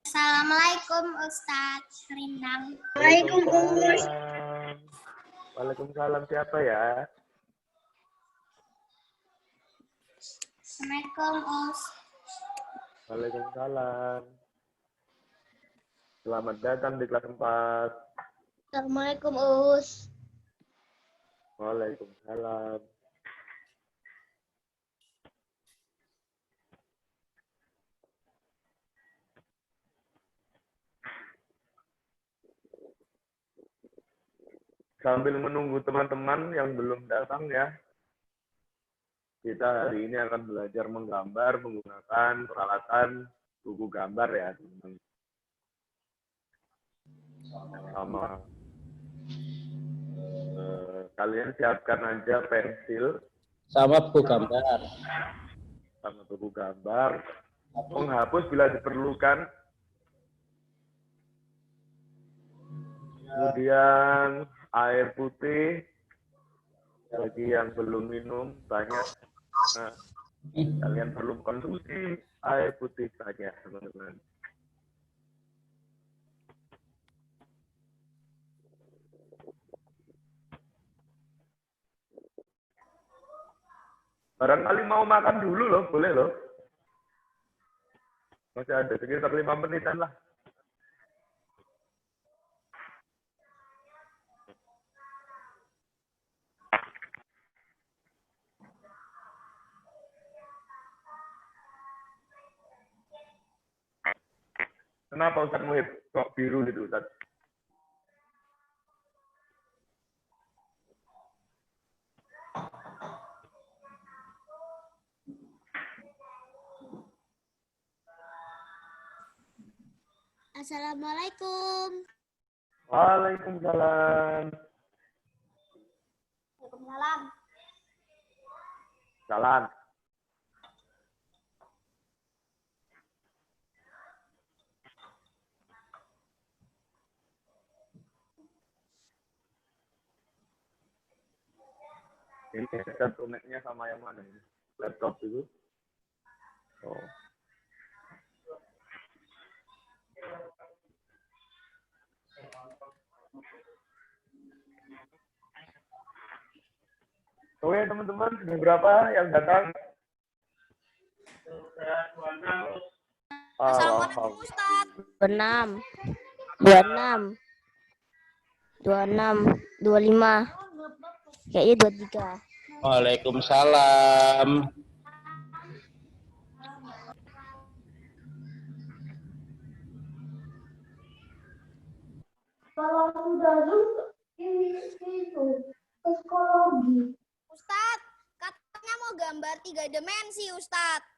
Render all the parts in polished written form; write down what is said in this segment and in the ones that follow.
Assalamualaikum Ustadz Rindang. Waalaikumsalam. Waalaikumsalam, siapa ya? Assalamualaikum Us. Waalaikumsalam. Selamat datang di kelas 4. Assalamualaikum Us. Waalaikumsalam. Sambil menunggu teman-teman yang belum datang ya, kita hari ini akan belajar menggambar menggunakan peralatan buku gambar ya, teman-teman. Sama kalian siapkan aja pensil sama buku gambar. Sama buku gambar, penghapus bila diperlukan. Kemudian air putih bagi yang belum minum banyak. Nah, kalian perlu konsumsi air putih banyak, teman-teman. Barangkali mau makan dulu loh, boleh loh. Masih ada sekitar 5 menitan lah. Kenapa Ustadz Muhib kok biru gitu Ustadz? Assalamualaikum. Waalaikumsalam. Waalaikumsalam. Salam. Ini kartunnya sama yang mana ini? Laptop itu. Oh. Oke teman-teman, sudah berapa yang datang? Assalamualaikum Ustadz. 26, 26, 26, 25, kayaknya 23. Waalaikumsalam. Kalau sudah ini itu psikologi. Ustadz, katanya mau gambar 3 dimensi Ustadz.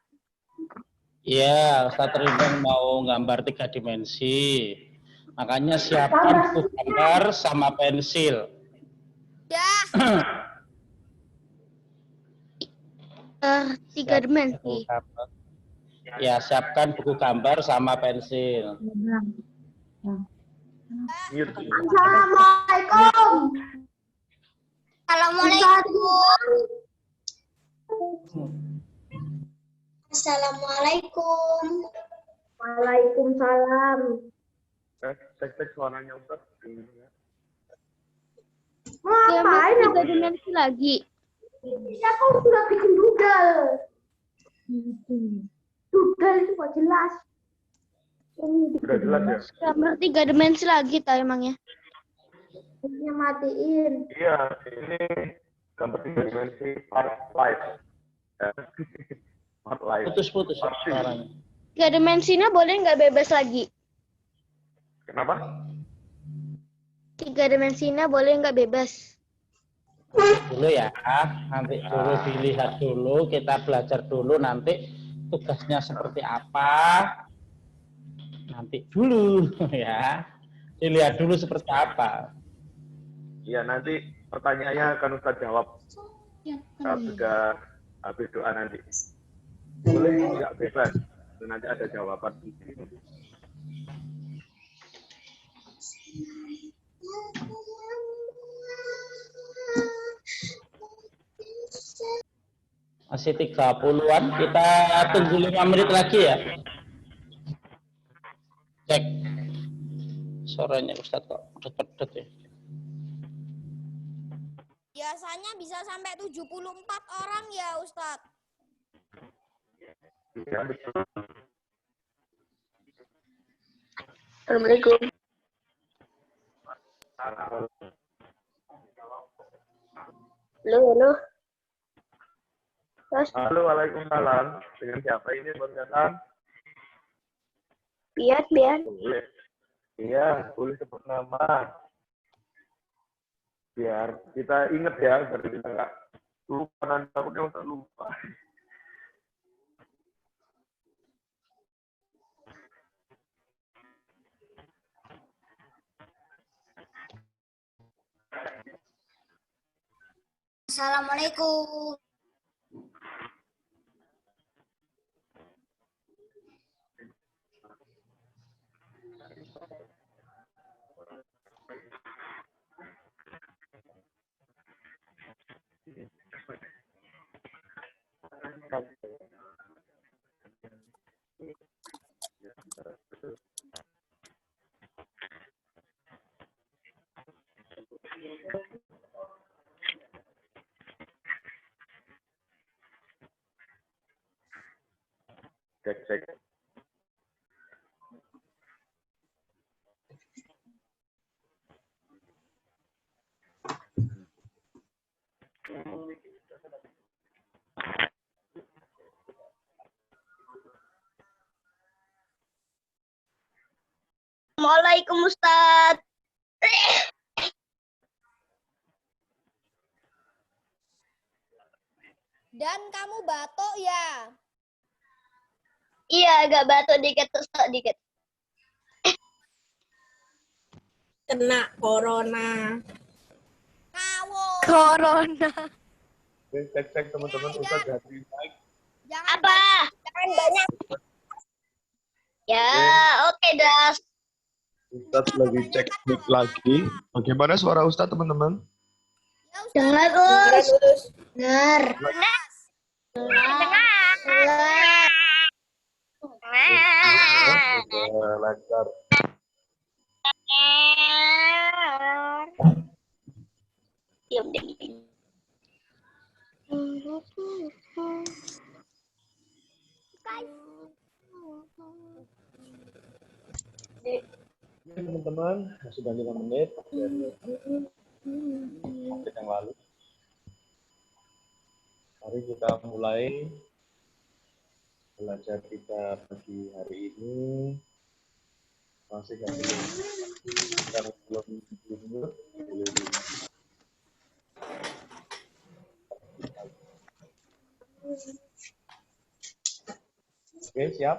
Iya, Ustadz Ridwan mau gambar 3 dimensi. Makanya siapkan buku gambar sama pensil. Dah. 3 dimensi. Ya, siapkan buku gambar sama pensil. Assalamualaikum. Assalamualaikum. Assalamualaikum. Waalaikumsalam. Tek suaranya Ustadz. Mau ngapain Gambar aku? 3 dimensi lagi. Ya kau sudah bikin doodle. Doodle itu kok jelas. Sudah jelas ya? Gambar 3 dimensi lagi tau emangnya. Ini matiin. Iya, ini gambar 3 dimensi part live. Part live. Putus-putus suaranya. 3 dimensinya boleh nggak bebas lagi? Kenapa? 3 dimensinya boleh nggak bebas? Dulu ya, nanti dulu dilihat dulu, kita belajar dulu nanti tugasnya seperti apa. Nanti dulu ya, dilihat dulu seperti apa. Iya, nanti pertanyaannya akan Ustadz jawab saat sudah habis doa nanti. Boleh nggak bebas, nanti ada jawaban. Masih 30-an, kita tunggu 5 menit lagi ya. Cek. Suaranya Ustadz kok dedet ya. Biasanya bisa sampai 74 orang ya, Ustadz. Ya, betul. Assalamualaikum. Halo. Terus Halo, waalaikumsalam. Dengan siapa ini berkaitan? biar. Boleh. Iya, boleh sebut nama. Biar kita ingat ya, biar kita nggak lupa, nanti takutnya untuk lupa. Assalamualaikum. Cek. Assalamualaikum Ustadz. Dan kamu batuk ya? Iya, agak batuk dikit, Ustadz dikit. Kena corona. Ngawur. Corona. Cek teman-teman, Ustaz jadi baik. Jangan Apa? jangan banyak. Ya, oke Das. Ustaz lagi cek mic lagi. Bagaimana suara Ustaz, teman-teman? Ya, Ustadz. Dengar, Us. Dengar. Lancar. Diam. Teman-teman, sudah 5 menit dari yang lalu. Mari kita mulai belajar kita pagi hari ini. Masih yang belum tidur. Oke, siap?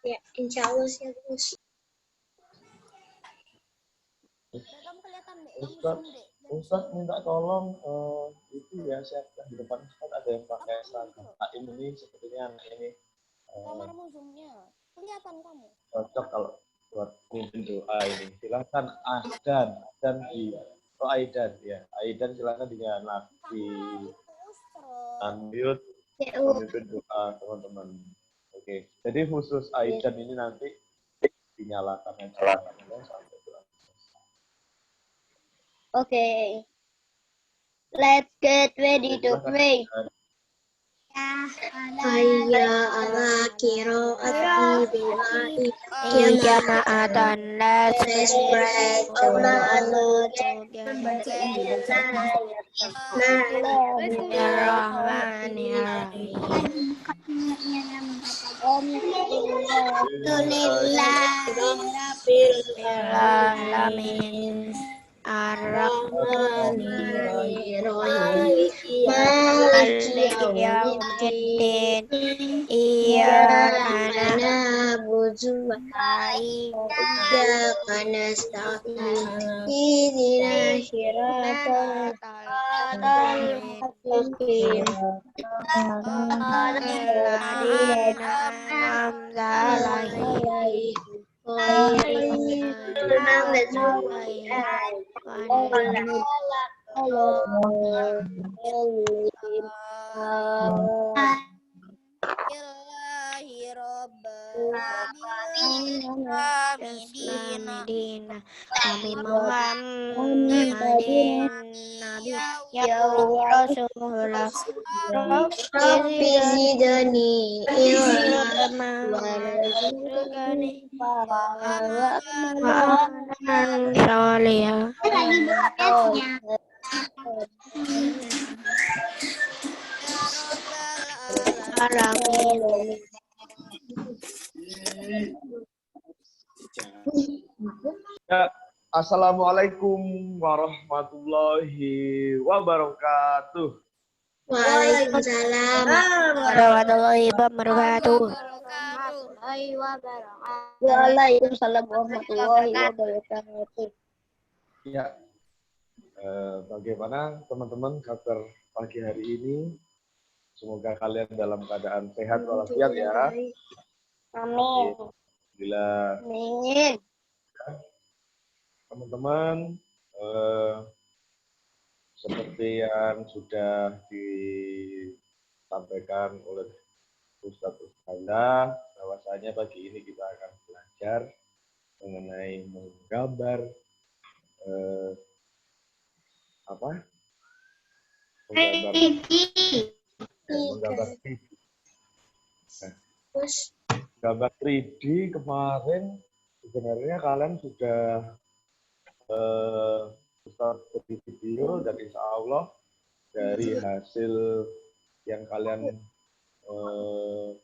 Ya, insya Allah siap, Us. Kamu kelihatan deh. Ustaz, Ustaz minta tolong itu ya, siapkan di depan Ustaz ada yang pakai seragam AIM ini, sepertinya anak ini Kamarmu zoomnya. Kelihatan kamu. cocok kalau buat mimpin doa ini. Silakan Aidan di Aidan ya. Aidan silakan dinyalakan di unmute memimpin doa teman-teman. Oke. Jadi khusus Aidan ini nanti dinyalakan aja sampai doa. Oke. Let's get ready to pray. Hayya ala qira'ati bila'i jama'atan la spread Alhamdulillahirrahmanirrahim Ar-Rahmanir-Rahim Maliki yaumiddin Iyyaka na'budu wa iyyaka nasta'in Ihdinas siratal mustaqim Alladzina an'amta 'alaihim Bismillahirrahmanirrahim. Islamidina Nabi Muhammadin Nabi ya Rasulullah Rabbi zidni ilma warzuqni ma'amalan sholihah. Alamin. Ya, Assalamualaikum warahmatullahi wabarakatuh. Waalaikumsalam warahmatullahi wabarakatuh. Waalaikumsalam warahmatullahi wabarakatuh. Ya, bagaimana teman-teman kabar pagi hari ini? Semoga kalian dalam keadaan sehat walafiat ya. Amin. Alhamdulillah. Amin. Teman-teman, seperti yang sudah disampaikan oleh Ustadz Ustazah, bahwasanya pagi ini kita akan belajar mengenai menggambar menggambar 3D. Gambar 3D kemarin sebenarnya kalian sudah seperti video dan insya Allah dari hasil yang kalian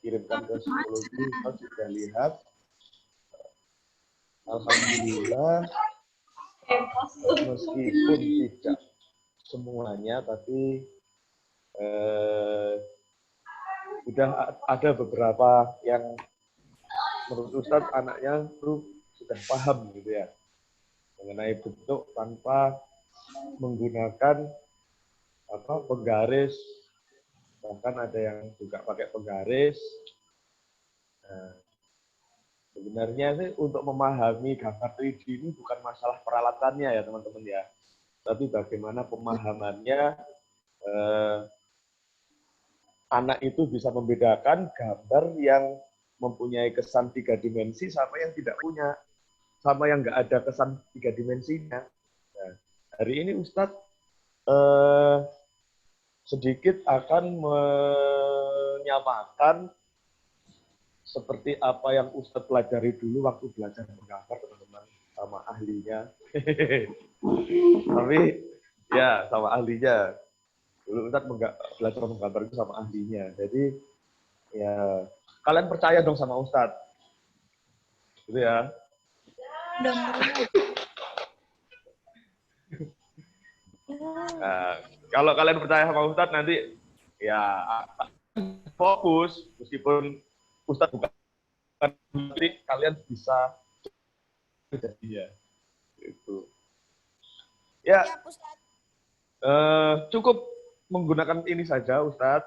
kirimkan ke psikologi kita sudah lihat, alhamdulillah meskipun tidak semuanya tapi sudah ada beberapa yang menurut Ustadz anaknya itu sudah paham gitu ya mengenai bentuk tanpa menggunakan penggaris, bahkan ada yang juga pakai penggaris. Nah, sebenarnya sih untuk memahami gambar 3D ini bukan masalah peralatannya ya teman-teman ya, tapi bagaimana pemahamannya anak itu bisa membedakan gambar yang mempunyai kesan 3 dimensi sama yang tidak punya, sama yang nggak ada kesan 3 dimensinya. Nah, hari ini Ustadz sedikit akan menyamakan seperti apa yang Ustadz pelajari dulu waktu belajar menggambar teman-teman sama ahlinya. Tapi ya sama ahlinya. Dulu Ustadz belajar menggambar itu sama ahlinya. Jadi ya kalian percaya dong sama Ustadz. Gitu ya. Nah, kalau kalian percaya sama Ustadz nanti ya fokus meskipun Ustadz bukan nanti kalian bisa jadi ya. Itu. Ya. Cukup menggunakan ini saja Ustadz,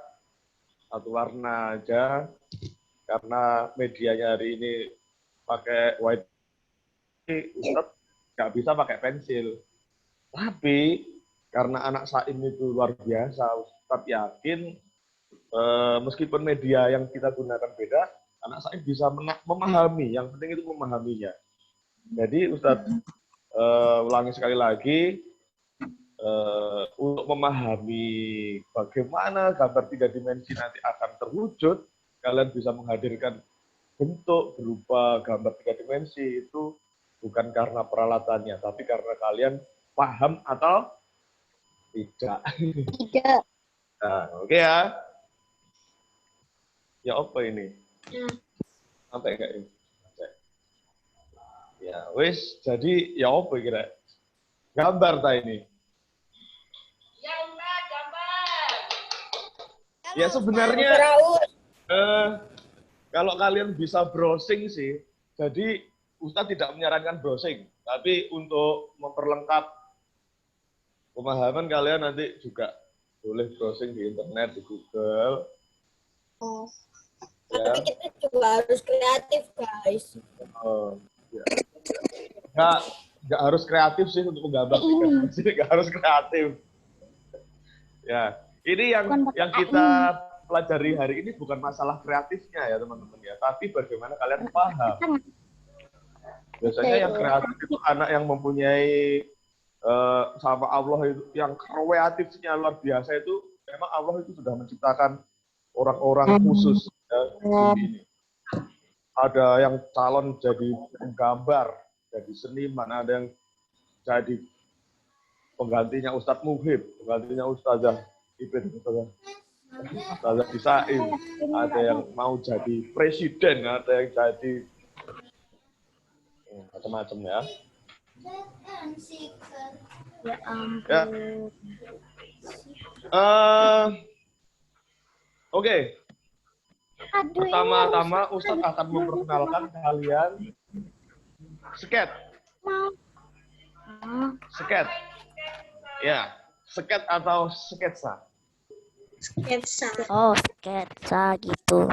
satu warna aja, karena medianya hari ini pakai white, Ustadz nggak bisa pakai pensil. Tapi karena anak Saim itu luar biasa, Ustadz yakin meskipun media yang kita gunakan beda, anak Saim bisa memahami. Yang penting itu memahaminya. Jadi Ustadz ulangi sekali lagi. Untuk memahami bagaimana gambar 3 dimensi nanti akan terwujud, kalian bisa menghadirkan bentuk berupa gambar 3 dimensi itu bukan karena peralatannya, tapi karena kalian paham atau tidak. Tidak. Nah, oke ya. Ya apa ini? Sampai enggak ini? Ya, wis, jadi ya apa kira? Gambar ta ini. Ya sebenarnya kalau kalian bisa browsing sih, jadi Ustadz tidak menyarankan browsing, tapi untuk memperlengkap pemahaman kalian nanti juga boleh browsing di internet, di Google. Ya. Tapi kita juga harus kreatif guys. Ya. Nggak harus kreatif sih untuk menggambar, nggak harus kreatif. Ya. Ini yang kita pelajari hari ini bukan masalah kreatifnya ya teman-teman ya, tapi bagaimana kalian paham. Biasanya yang kreatif itu anak yang mempunyai sama Allah itu, yang kreatifnya luar biasa itu, memang Allah itu sudah menciptakan orang-orang khusus ya, di dunia ini. Ada yang calon jadi penggambar, jadi seniman, ada yang jadi penggantinya Ustadz Muhib, penggantinya Ustazah Ipin, Ustazah Isaim, ada yang mau jadi presiden, ada yang jadi macam-macam ya. Ya ampun. Ya. Oke. Pertama-tama Ustadz akan memperkenalkan kalian sket. Sket. Ya, sket atau sketsa. Sketsa. Oh, sketsa gitu.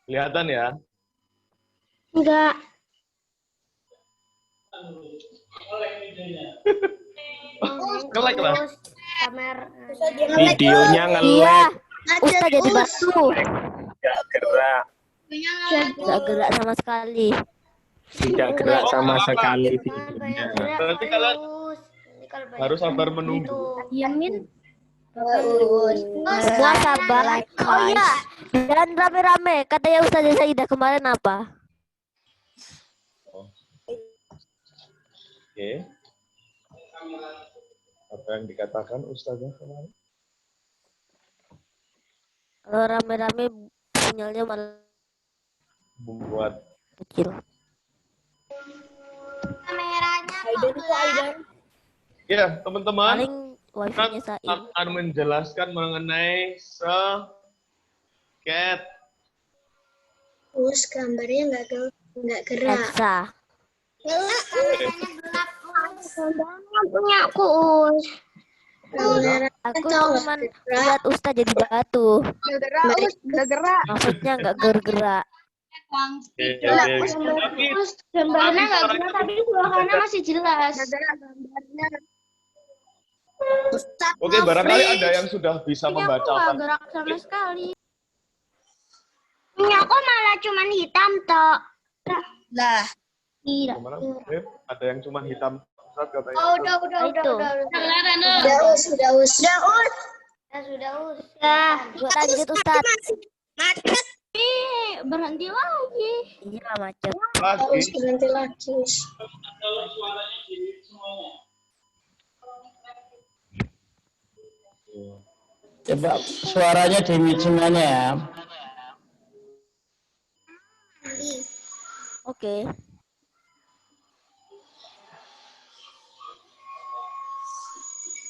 Kelihatan ya? Enggak. Nge-like lah. Videonya Iya, nge-lag, Ustaz jadi batu. tidak gerak, Enggak gerak sama sekali. tidak gerak sama sekali videonya. Berarti kalian harus sabar menunggu. Yamin. Semua sabar. Oh iya, dan rame-rame. Katanya Ustazah Saidah kemarin apa? Oke. Apa yang dikatakan Ustazah kemarin? Kalau rame-rame sinyalnya malah Membuat kecil. Kameranya ya, teman-teman Paling wifi-nya Said. akan menjelaskan mengenai sket. Terus gambarnya nggak gerak. Sketsa. gelap, kameranya gelap. Punya aku, Us. Aku cuma lihat Ustaz jadi batu. Udah gerak. Maksudnya nggak bergerak. Gambarnya nggak gerak tapi suaranya masih jelas. Oke, barangkali ada yang sudah bisa membaca apa. Gerak sama sekali. Punya aku malah cuma hitam toh. Lah, Tidak. Gimana? Ada yang cuma hitam Ustaz katanya. Oh, udah. Sudah us. Ya, buat lanjut Ustaz. macet. Berhenti lagi. Iya macet. Harus Lagi. berhenti lagi. Coba suaranya di semuanya ya. Oke.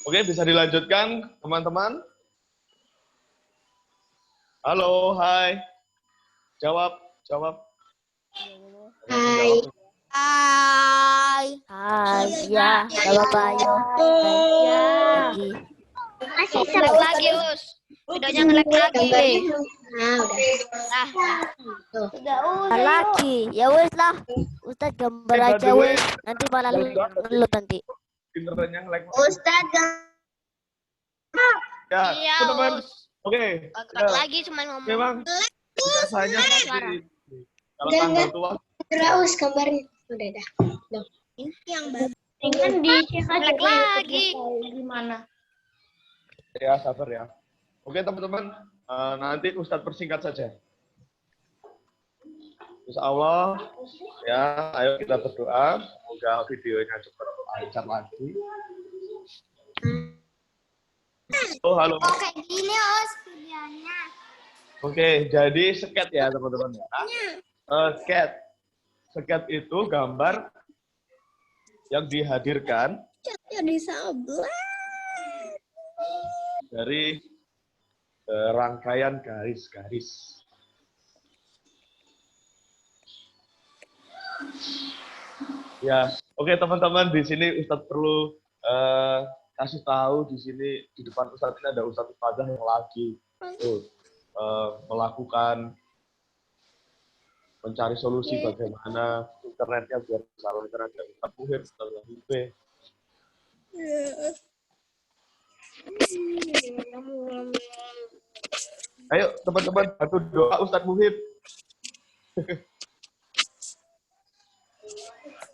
Oke, bisa dilanjutkan teman-teman? Halo, hai. Jawab. Hai. Hai. Hai, ya. Halo Pak Ayo. Ya. Lagi. Masih nge-lag lagi, Us. Videonya nge-lag lagi. Nah, udah. Bentar lagi. Ya wes lah. Ustaz gambar Coba aja dulu wes. Nanti malah ngelut nanti. Internetnya nge-lag. Ustaz, Ya, Iya, teman-teman. Us. Oke. Nge-lag Ya, lagi cuma ngomong. memang biasanya seperti ini. Kalau Enggak, tanggal tua, gerak us gambarnya. Udah dah. Ini yang baru. Ingin dicek aja Nge-lag lagi. gimana. ya sabar ya. Oke teman-teman, nanti Ustadz persingkat saja. Insya Allah, ya, ayo kita berdoa. Semoga videonya cepat lancar lagi. Oh, halo. Oke, gini, Us, videonya. Oke, jadi sket ya teman-teman ya. Sket. Sket itu gambar yang dihadirkan Jadi sabar. dari rangkaian garis-garis. Ya, oke teman-teman, di sini Ustadz perlu kasih tahu di sini di depan Ustadz ini ada Ustadz Fadah yang lagi melakukan mencari solusi bagaimana internetnya biar bisa lancar, ada Ustadz Muhir, Ustadz Lahibe. Ayo teman-teman bantu doa Ustadz Muhib.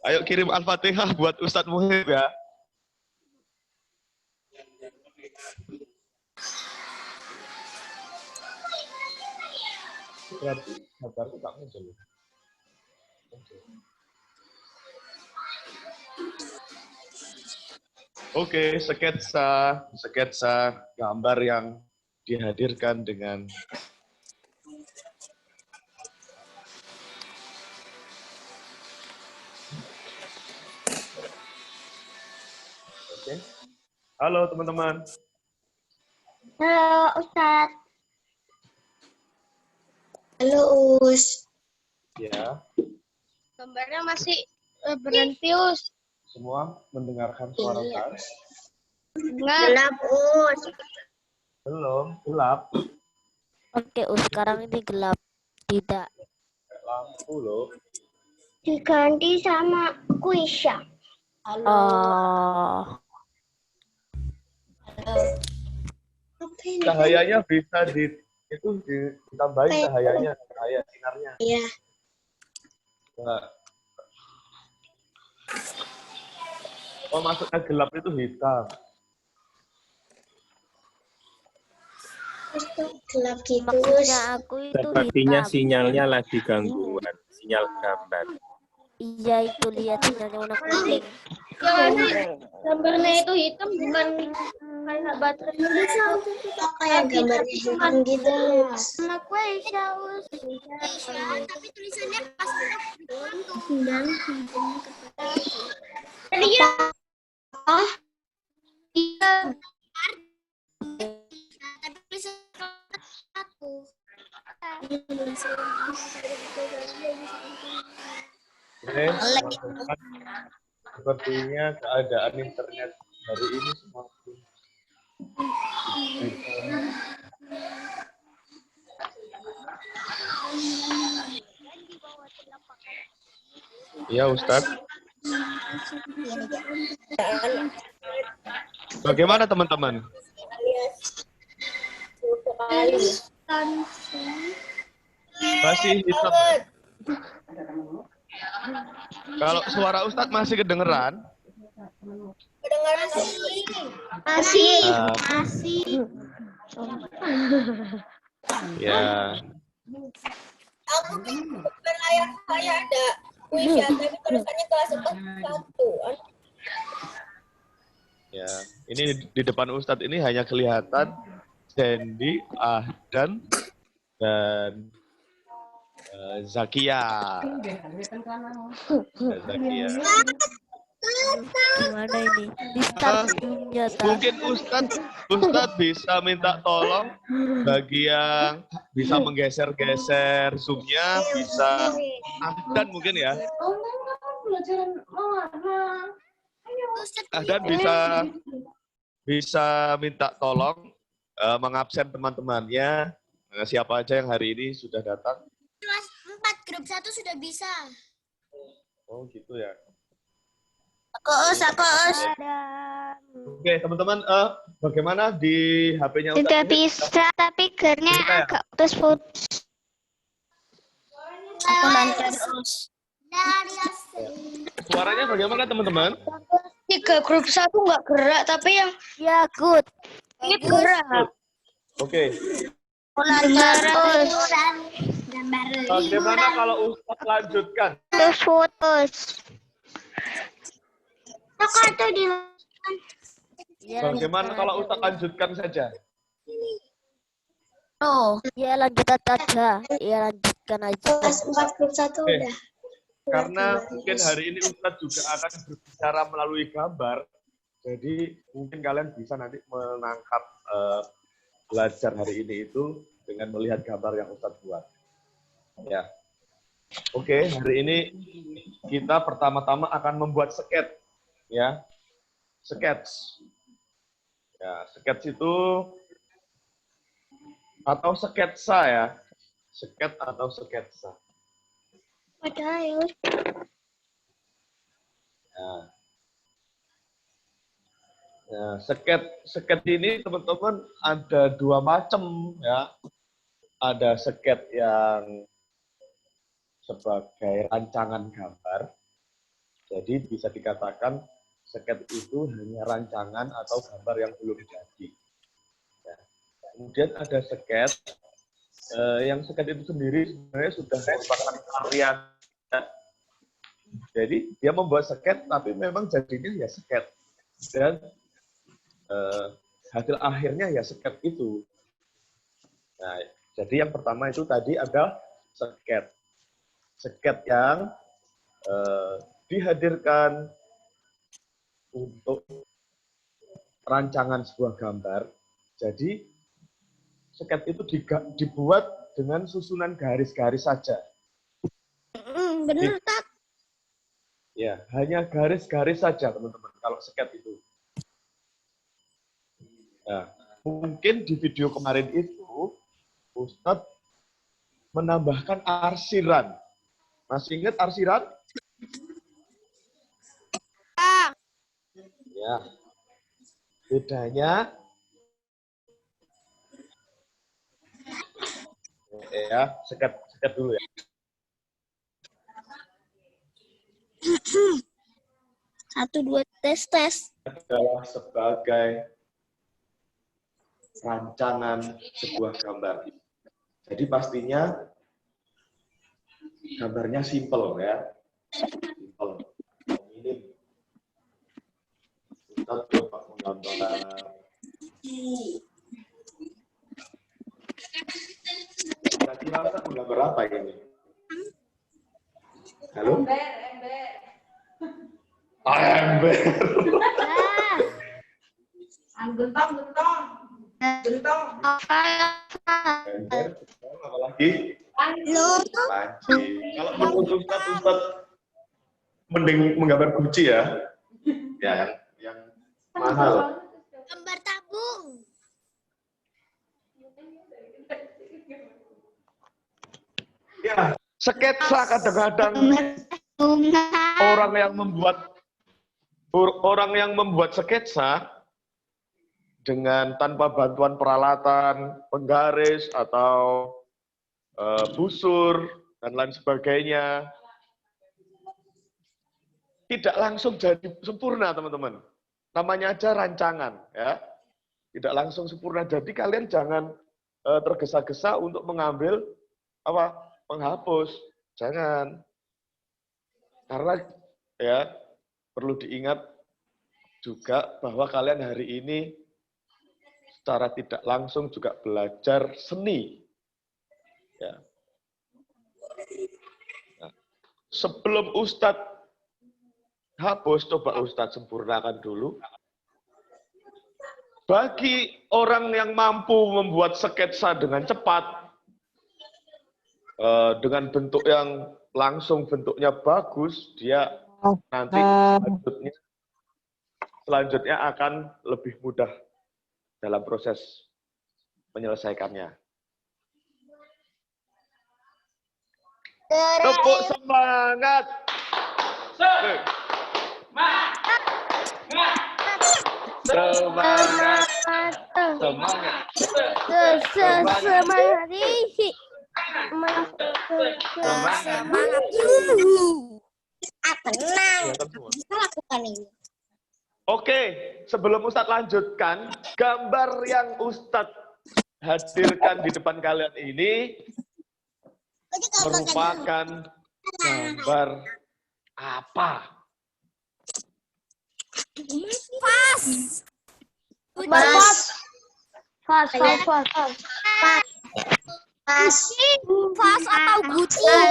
Ayo kirim Al-Fatihah buat Ustadz Muhib ya. Berarti gambarku tak muncul. Oke, sketsa gambar yang dihadirkan dengan Oke. Halo teman-teman. Halo Ustadz. Halo Us. Ya, Gambarnya masih berhenti Us. semua mendengarkan suara Iya. Ustaz? Gelap Us. Belum, gelap. Oke, sekarang ini gelap. Tidak. Lampu loh. Diganti sama Kuisha. Oh. Apa ini? Cahayanya bisa ditambahin cahayanya, cahaya sinarnya. Iya. Nah. Oh, maksudnya gelap itu hitam. Terus tuh gelap gitu Us. Maksudnya aku itu Sepertinya hitam. sinyalnya lagi gangguan, sinyal gambar. Iya, itu lihat sinyalnya warna kuning. Gambarnya itu hitam bukan kayak baterai. Kok kayak gambar hitam gitu Us. Sama Kuisha Us. Tapi tulisannya pas Iya. Oh, Iya. tapi tulisan satu. Oke, sepertinya keadaan internet hari ini semakin Iya Ustadz. Bagaimana teman-teman? Masih hitam. Kalau suara Ustadz masih kedengeran? Masih. Ya. Aku berlayar saya ada Wisya, tapi tulisannya kelas 1. Ya, ini di depan Ustadz ini hanya kelihatan Sandy, Ahdan, dan Zakia. Zakia. Gimana ini? Di start zoom-nya, Ta. Mungkin Ustadz bisa minta tolong bagi yang bisa menggeser-geser zoom-nya, bisa Ahdan mungkin ya. Ahdan bisa minta tolong mengabsen teman-temannya, siapa aja yang hari ini sudah datang. Kelas 4 grup 1 sudah bisa. Oh gitu ya. Aku Us. Oke teman-teman, bagaimana di HP-nya Ustadz? Sudah bisa, tapi gearnya Bisa ya? agak putus-putus. Aku lancar Us. Suaranya bagaimana teman-teman? 3 grup 1 nggak gerak, tapi yang Ya, good. ini gerak. Oke. Lancar Us. Bagaimana kalau Ustadz lanjutkan? Putus-putus. Kakak tuh di Ya, Bagaimana lanjutkan kalau aja, Ustadz lanjutkan saja? Ya, lanjutkan aja. Ya, lanjutkan aja. kelas 4 grup 1 Oke. udah. Karena mungkin hari ini Ustadz juga akan berbicara melalui gambar, jadi mungkin kalian bisa nanti menangkap belajar hari ini itu dengan melihat gambar yang Ustadz buat. Ya. Oke, hari ini kita pertama-tama akan membuat sketch, ya. Sketch. Ya, sketch itu atau sketsa ya. Sketch atau sketsa. Padahal Nah. Nah, sket ini teman-teman ada dua macam ya. Ada sket yang sebagai rancangan gambar. Jadi bisa dikatakan sket itu hanya rancangan atau gambar yang belum jadi. Ya. Kemudian ada sket yang sket itu sendiri sebenarnya sudah merupakan karya. Ya. Jadi dia membuat sket tapi memang jadinya ya sket. Dan hasil akhirnya ya sket itu. Nah, jadi yang pertama itu tadi ada sket. Sket yang dihadirkan untuk rancangan sebuah gambar. Jadi sket itu dibuat dengan susunan garis-garis saja. Bener, Tat. Ya, hanya garis-garis saja, teman-teman, kalau sket itu. Nah, mungkin di video kemarin itu, Ustadz menambahkan arsiran. Masih ingat arsiran? Ya. Bedanya, ya, sket dulu ya. 1, 2, tes. Adalah sebagai rancangan sebuah gambar. Jadi pastinya gambarnya simple ya. Simple. Minim. Kita coba menggambar. Kira-kira kita menggambar apa ini? Halo? Ember. Gentong. Ember, apa lagi? Panci. Kalau menurut Ustadz mending menggambar Gucci ya. Ya, yang mahal. Gambar tabung. Ya, sketsa kadang-kadang orang yang membuat sketsa dengan tanpa bantuan peralatan, penggaris atau busur dan lain sebagainya tidak langsung jadi sempurna, teman-teman. Namanya aja rancangan, ya. Tidak langsung sempurna. Jadi kalian jangan tergesa-gesa untuk mengambil penghapus. Jangan. Karena ya perlu diingat juga bahwa kalian hari ini secara tidak langsung juga belajar seni. Ya. Nah, sebelum Ustadz hapus, coba Ustadz sempurnakan dulu. Bagi orang yang mampu membuat sketsa dengan cepat, dengan bentuk yang langsung bentuknya bagus, dia nanti selanjutnya akan lebih mudah dalam proses menyelesaikannya. Tepuk semangat. Semangat. Semangat. Semangat. Tenang. Kita lakukan ini. Oke, sebelum Ustadz lanjutkan, gambar yang Ustadz hadirkan di depan kalian ini merupakan gambar apa? Vas atau Gucci?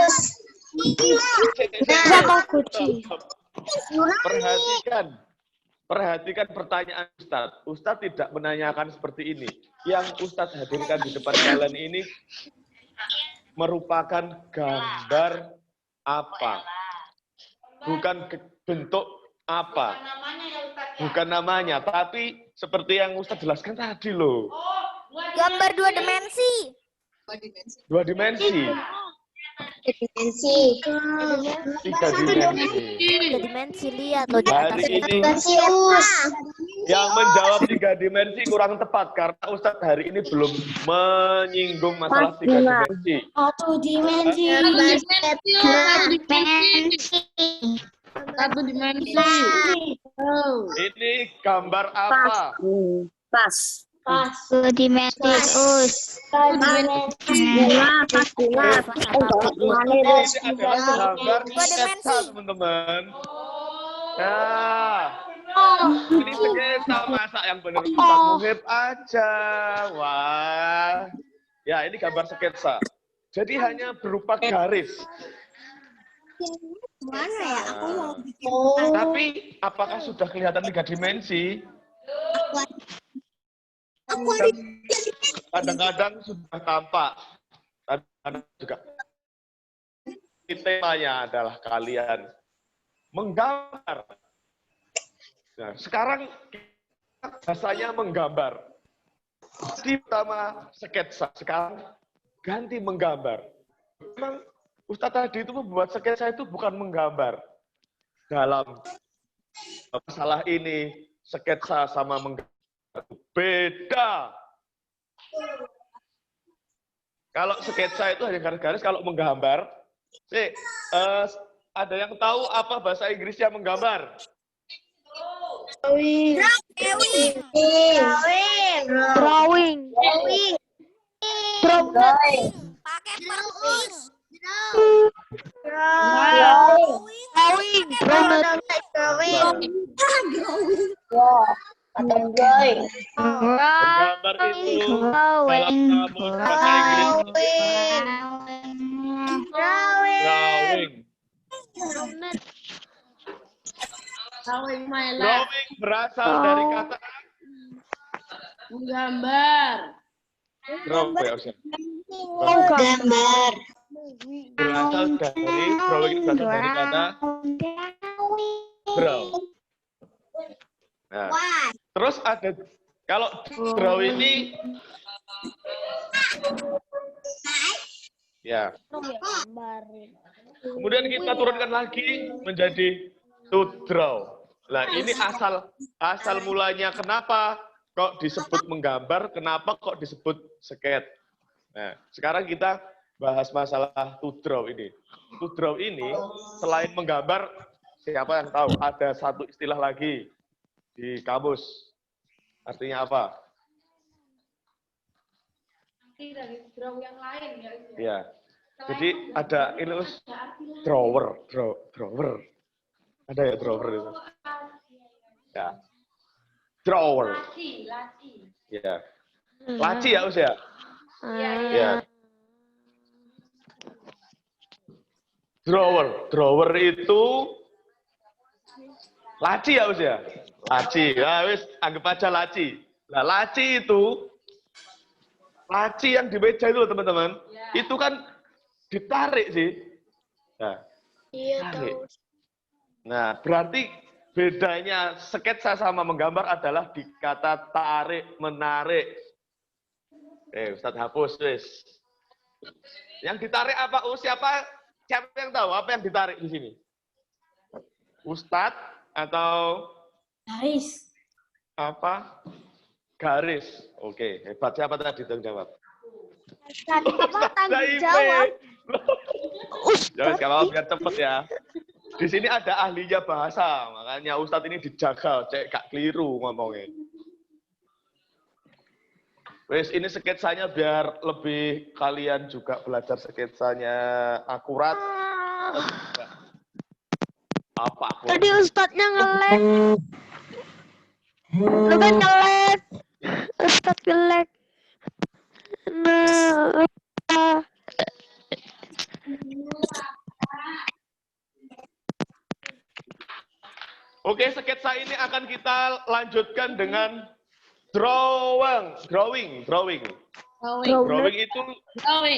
Perhatikan pertanyaan Ustadz. Ustadz tidak menanyakan seperti ini. Yang Ustadz hadirkan di depan kalian ini merupakan gambar apa? Bukan bentuk apa? Bukan namanya, tapi seperti yang Ustadz jelaskan tadi loh. Gambar 2 dimensi. 2 dimensi. 3 dimensi lihat loh di atas. Hari ini Yang menjawab 3 dimensi kurang tepat karena Ustadz hari ini belum menyinggung masalah 3 dimensi. Satu dimensi. Satu dimensi. Ini gambar apa? Pas. Dua dimensi. Ini adalah gambar sketsa, teman-teman. Nah, ini sketsa, masa yang benar Ustadz Muhib aja. Wah, ya ini gambar sketsa. Jadi hanya berupa garis. Mana ya? Aku mau bikin. Tapi apakah sudah kelihatan 3 dimensi? Aku ada Kadang-kadang sudah tampak. Kadang-kadang juga. Temanya adalah kalian menggambar. Nah, sekarang bahasanya menggambar. Di pertama sketsa, sekarang ganti menggambar. Memang Ustadz tadi itu membuat sketsa itu bukan menggambar. Dalam masalah ini, sketsa sama menggambar beda. Kalau sketsa itu hanya garis-garis, kalau menggambar, ada yang tahu apa bahasa Inggrisnya menggambar? Drawing. pakai perpus. Menggambar itu dalam kamus bahasa Inggris drawing. Drawing berasal dari kata Menggambar. draw ya Ustaz. Gambar. Berasal dari drawing itu berasal dari kata draw. Nah, Wah, terus ada kalau draw ini ya. Kemudian kita turunkan lagi menjadi to draw. Nah, ini asal mulanya kenapa kok disebut menggambar, kenapa kok disebut sketch. Nah, sekarang kita bahas masalah to draw ini. To draw ini selain menggambar, siapa yang tahu ada satu istilah lagi di kamus. Artinya apa? Dari draw yang lain ya. Ya. Jadi ada ini drawer. Ada ya drawer itu. Ya. Drawer. Laci. Ya. Laci ya, Us ya? Ya. Drawer itu laci ya, Us ya? Laci. Ya, wis anggap aja laci. Nah, laci itu laci yang di meja itu, teman-teman. Itu kan ditarik sih. Nah, tarik. Nah, berarti bedanya sketsa sama menggambar adalah di kata tarik, menarik. Ustadz hapus, wis. Yang ditarik apa? Siapa yang tahu apa yang ditarik di sini? Ustadz atau Garis. apa? Garis. Oke, hebat. Siapa tadi yang jawab? tanggung jawab. Jangan kalau biar cepet ya. Di sini ada ahlinya bahasa, makanya Ustadz ini dijaga, cek gak keliru ngomongnya. Wes, ini sketsanya biar lebih kalian juga belajar sketsanya akurat. Apa akurat? Tadi Ustadznya nge-lag. Lu kan nge-lag. Ustadz nge-lag. Nah. Oke, sketsa ini akan kita lanjutkan dengan drawing. Drawing itu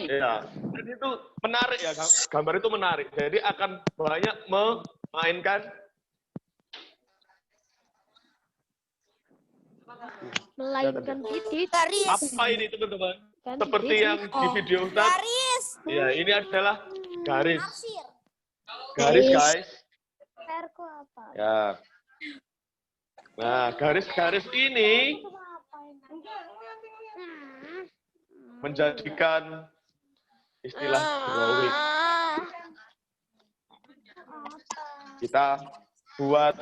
ya, dan itu menarik ya, gambar itu menarik. Jadi akan banyak memainkan Melainkan titik. apa ini, teman-teman? Seperti yang di video Ustaz. Garis. Ya, ini adalah garis. Arsir. Garis, guys. Perku apa? Ya. Nah, garis-garis ini menjadikan istilah drawing. Kita buat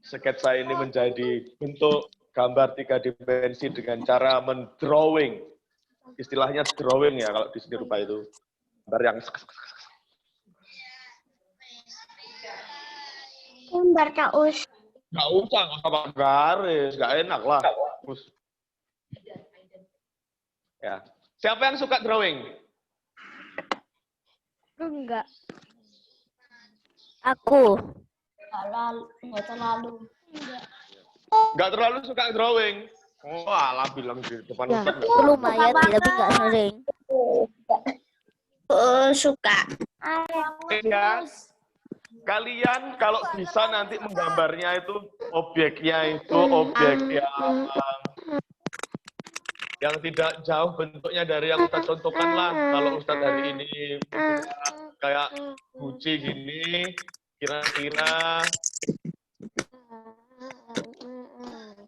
sketsa ini menjadi bentuk gambar 3 dimensi dengan cara mendrawing. Istilahnya drawing ya kalau di seni rupa itu. Gambar yang Gambar Kak Us. nggak usah pakai garis, nggak enak lah. Ya. Siapa yang suka drawing? Enggak. Aku. Nggak terlalu. Nggak terlalu suka drawing. Oh, alah bilang di depan Ya, Ustaz. aku lumayan sih, tapi nggak sering. Suka. Ya. Kalian kalau bisa nanti menggambarnya itu objeknya itu objek yang tidak jauh bentuknya dari yang Ustaz contohkan lah. Kalau Ustaz hari ini kayak Gucci gini, kira-kira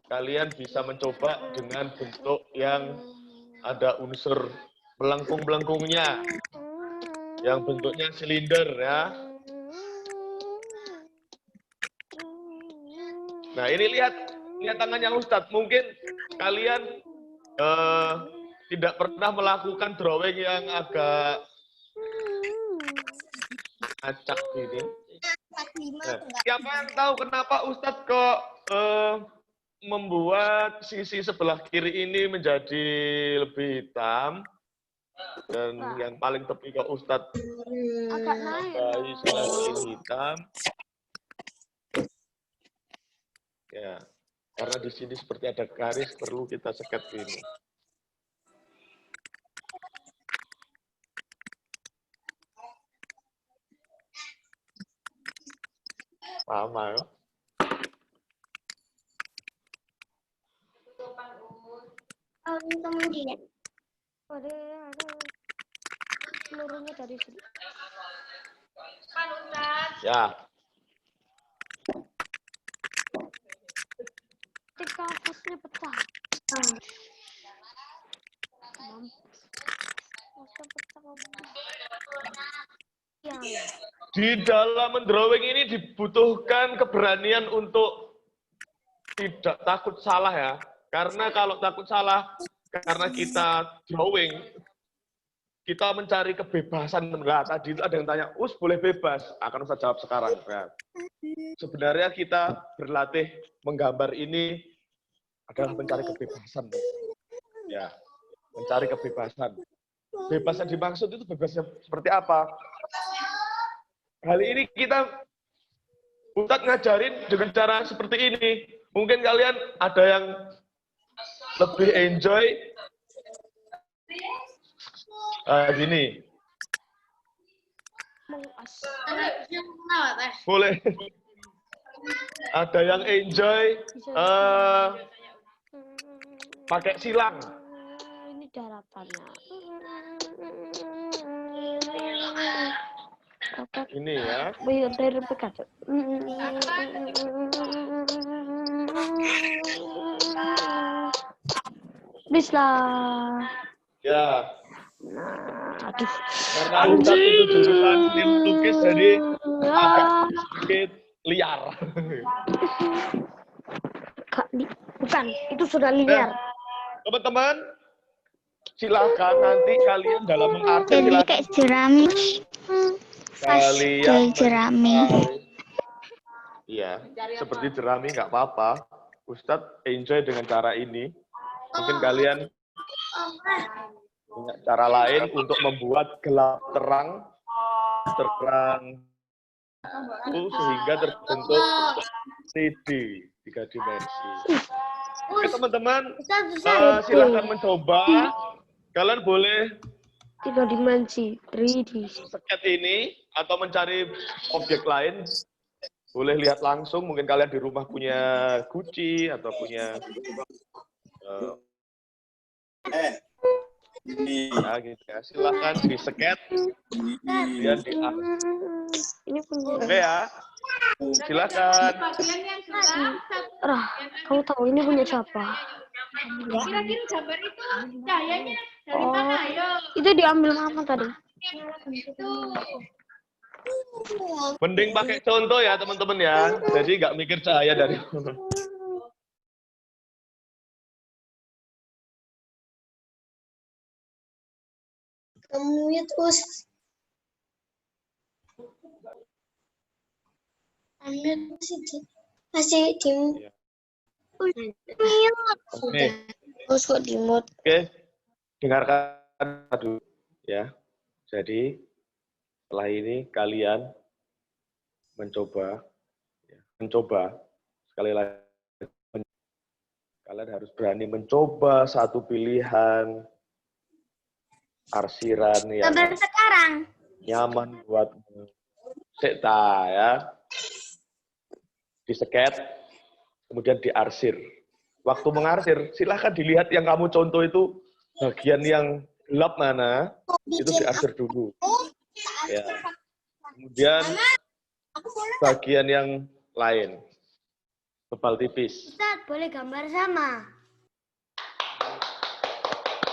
kalian bisa mencoba dengan bentuk yang ada unsur melengkung-melengkungnya, yang bentuknya silinder ya. Nah ini lihat tangannya Ustadz. Mungkin kalian tidak pernah melakukan drawing yang agak acak gini. Nah, siapa yang tahu kenapa Ustadz kok membuat sisi sebelah kiri ini menjadi lebih hitam dan yang paling tepi ke Ustadz Agak naik. sebelah kiri hitam? Ya, karena di sini seperti ada garis, perlu kita sekat ini. Sama ya. Kemudian. Ada seluruhnya dari sini. Ya, Ketika hostnya pecah. Hostnya pecah. Ya. di dalam mendrawing ini dibutuhkan keberanian untuk tidak takut salah ya. Karena kalau takut salah, karena kita drawing, kita mencari kebebasan. Nah, tadi itu ada yang tanya, Us boleh bebas? Akan saya jawab sekarang. Ya. Sebenarnya kita berlatih menggambar ini adalah mencari kebebasan. Ya, mencari kebebasan. Bebas yang dimaksud itu bebasnya seperti apa? Kali ini kita Ustadz ngajarin dengan cara seperti ini. Mungkin kalian ada yang lebih enjoy gini. Boleh. Ada yang enjoy pakai silang. Ini daratannya. Ini ya. Dari pekat. Bislah. Ya. Nah, aduh. Karena Ustadz itu jurusan seni lukis, jadi agak sedikit liar. Bukan, itu sudah liar. Teman-teman, silakan nanti kalian dalam mengarti Jadi silakan kayak jerami. kalian jerami. Iya, seperti jerami nggak apa-apa. Ustadz enjoy dengan cara ini. Mungkin kalian punya cara lain untuk membuat gelap terang sehingga terbentuk 3D, 3 dimensi. Oke teman-teman, silakan mencoba. Kalian boleh 3 dimensi, 3D. sket ini atau mencari objek lain. Boleh lihat langsung, mungkin kalian di rumah punya Gucci atau punya ya, gitu ya. Silahkan di sket, kemudian di Ini pun oke ya. Silakan. Rah, kamu tahu ini punya siapa? Kira-kira gambar itu cahayanya dari Oh, mana? Ayo. itu diambil mama tadi. Itu. Mending pakai contoh ya teman-teman ya. Jadi nggak mikir cahaya dari mana. Kamu ya terus. Masih di Oke. terus kok di mute. Oke, dengarkan dulu ya. Jadi setelah ini kalian mencoba sekali lagi kalian harus berani mencoba satu pilihan arsiran yang Gambar sekarang. nyaman buatmu. Sekta ya. Diseket, kemudian diarsir. Waktu mengarsir, silahkan dilihat yang kamu contoh itu bagian yang gelap mana, itu diarsir dulu. Ya. Kemudian bagian yang lain, tebal tipis. Ustaz, boleh gambar sama?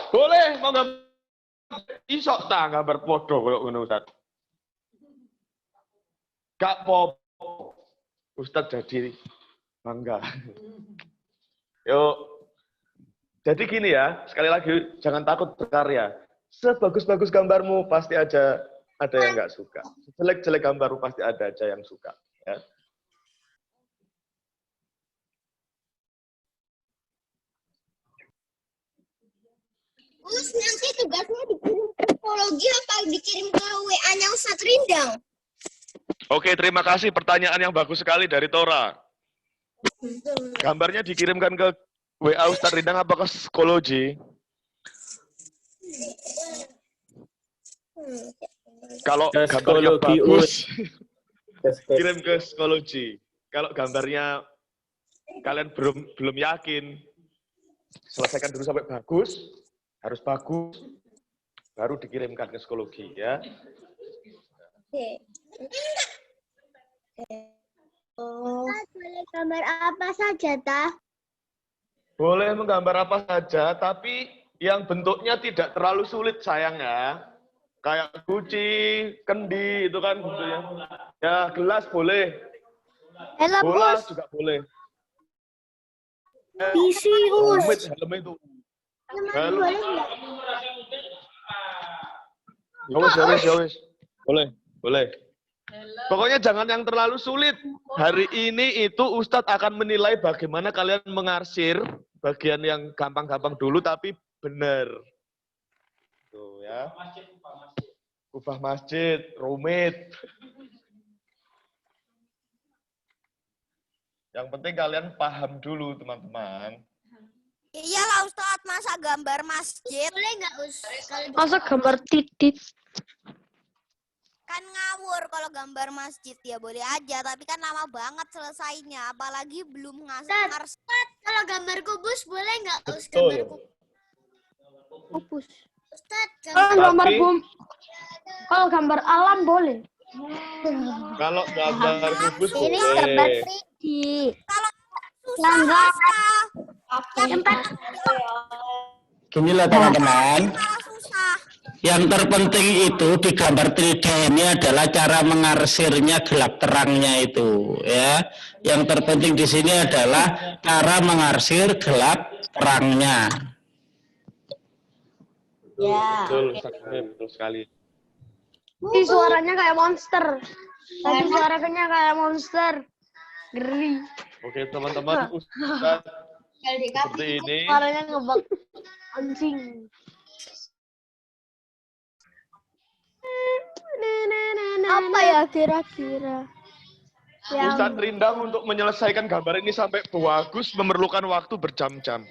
Boleh, mau gambar isok tak gambar podo kalau ngono Ustaz. Gak pop, Ustaz jadi bangga. Yuk. Jadi gini ya, sekali lagi jangan takut berkarya. Sebagus-bagus gambarmu pasti aja ada yang nggak suka. Jelek-jelek gambarmu pasti ada aja yang suka. Ya. Us, nanti tugasnya dikirim ke psikologi apa dikirim ke WA-nya Ustadz Rindang? Oke, terima kasih pertanyaan yang bagus sekali dari Tora. Gambarnya dikirimkan ke WA Ustadz Rindang apa ke psikologi? Kalau Ke gambarnya psikologi, bagus, kirim ke psikologi. Kalau gambarnya kalian belum yakin, selesaikan dulu sampai bagus, harus bagus, baru dikirimkan ke psikologi ya. Boleh gambar apa saja, Tah? Boleh menggambar apa saja, tapi yang bentuknya tidak terlalu sulit sayang ya. Kayak guci, kendi itu kan bentuknya. Ya, gelas boleh. Bola juga boleh. Helm itu. Helm. Ya wis. Boleh. Pokoknya jangan yang terlalu sulit. Hari ini itu Ustadz akan menilai bagaimana kalian mengarsir bagian yang gampang-gampang dulu tapi benar. Tuh ya. Ubah masjid, rumit. Yang penting kalian paham dulu teman-teman. Iyalah Ustadz, masa gambar masjid? Boleh nggak Masa gambar titik? Kan ngawur kalau gambar masjid ya boleh aja, tapi kan lama banget selesainya, apalagi belum ngasih. Kalau gambar kubus boleh nggak? Betul. Kubus. Ustadz, Kalau gambar alam boleh. Kalau gambar kubus ini boleh. gambar 3D. Kalau susah, Gini loh teman-teman. susah. Yang terpenting itu di gambar 3D ini adalah cara mengarsirnya gelap terangnya itu ya. Yang terpenting di sini adalah cara mengarsir gelap terangnya. Betul, betul sekali. Ini suaranya kayak monster. Tadi suaranya kayak monster. Ngeri. Oke teman-teman, Ustadz seperti ini. Suaranya ngebak anjing. Apa ya kira-kira? Ustadz Rindang untuk menyelesaikan gambar ini sampai bagus memerlukan waktu berjam-jam.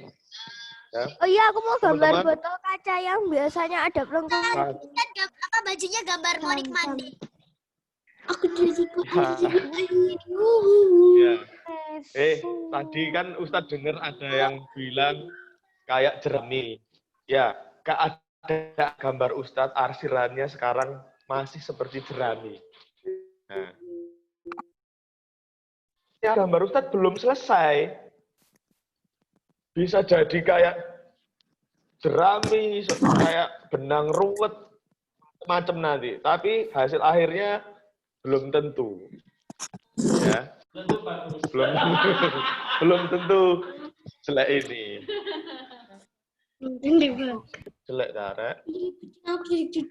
Ya. Oh iya, aku mau gambar Teman-teman. botol kaca yang biasanya ada pelengkungnya. Nah, Apa bajunya gambar Monik mandi? Aku jadi ya. Tadi kan Ustadz dengar ada yang bilang kayak jerami. Ya, ada gambar Ustadz arsirannya sekarang masih seperti jerami. Nah, gambar Ustadz belum selesai. Bisa jadi kayak jerami, kayak benang ruwet, macam nanti. Tapi hasil akhirnya belum tentu. Ya. Belum belum tentu jelek ini. Jelek Darek.